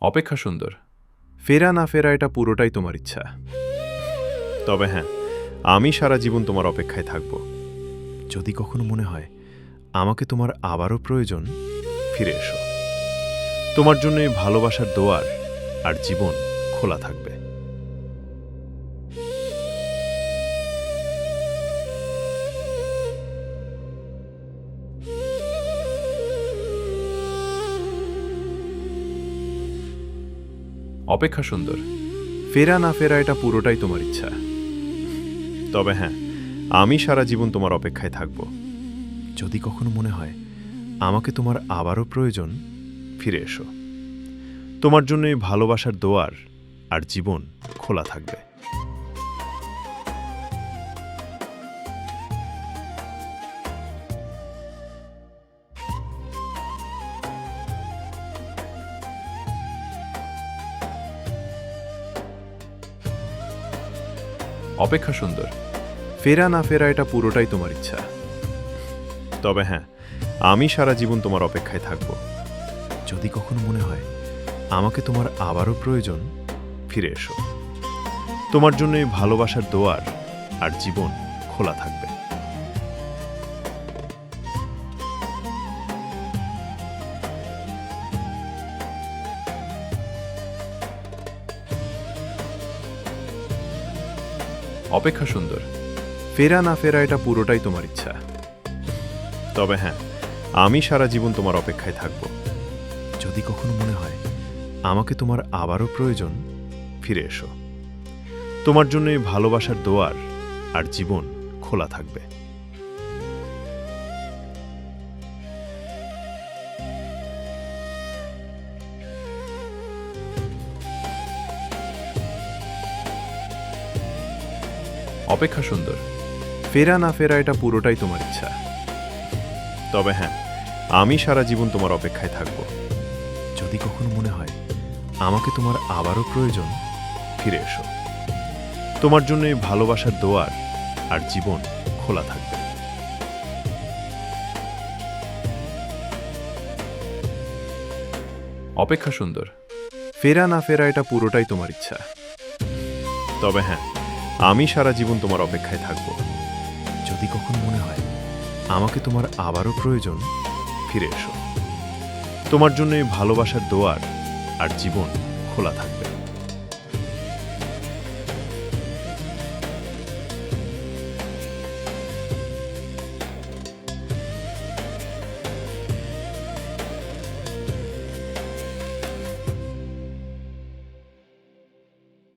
অপেক্ষা সুন্দর। ফেরা না ফেরা এটা পুরোটাই তোমার ইচ্ছা। তবে হ্যাঁ, আমি সারা জীবন তোমার অপেক্ষায় থাকব। যদি কখনো মনে হয় আমাকে তোমার আবারও প্রয়োজন, ফিরে এসো। তোমার জন্য এই ভালোবাসার দোয়ার আর জীবন খোলা থাকবে। অপেক্ষা সুন্দর। ফেরা না ফেরা এটা পুরোটাই তোমার ইচ্ছা। তবে হ্যাঁ, আমি সারা জীবন তোমার অপেক্ষায় থাকব। যদি কখনো মনে হয় আমাকে তোমার আবারও প্রয়োজন, ফিরে এসো। তোমার জন্য এই ভালোবাসার দোয়ার আর জীবন খোলা থাকবে। অপেক্ষা সুন্দর। ফেরা না ফেরা এটা পুরোটাই তোমার ইচ্ছা। তবে হ্যাঁ, আমি সারা জীবন তোমার অপেক্ষায় থাকব। যদি কখনো মনে হয় আমাকে তোমার আবারও প্রয়োজন, ফিরে এসো। তোমার জন্য এই ভালোবাসার দোয়ার আর জীবন খোলা থাকবে। অপেক্ষা সুন্দর। ফেরা না ফেরা এটা পুরোটাই তোমার ইচ্ছা। তবে হ্যাঁ, আমি সারা জীবন তোমার অপেক্ষায় থাকব। যদি কখনো মনে হয় আমাকে তোমার আবারও প্রয়োজন, ফিরে এসো। তোমার জন্য এই ভালোবাসার দোয়ার আর জীবন খোলা থাকবে। অপেক্ষা সুন্দর। ফেরা না ফেরা এটা পুরোটাই তোমার ইচ্ছা। তবে হ্যাঁ, আমি সারা জীবন তোমার অপেক্ষায় থাকব। যদি কখনো মনে হয় আমাকে তোমার আবারও প্রয়োজন, ফিরে এসো। তোমার জন্য এই ভালোবাসার দোয়ার আর জীবন খোলা থাকবে। অপেক্ষা সুন্দর। ফেরা না ফেরা এটা পুরোটাই তোমার ইচ্ছা। তবে হ্যাঁ, আমি সারা জীবন তোমার অপেক্ষায় থাকব। যদি কখনো মনে হয় আমাকে তোমার আবারও প্রয়োজন, ফিরে এসো। তোমার জন্য এই ভালোবাসার দোয়ার আর জীবন খোলা থাকবে।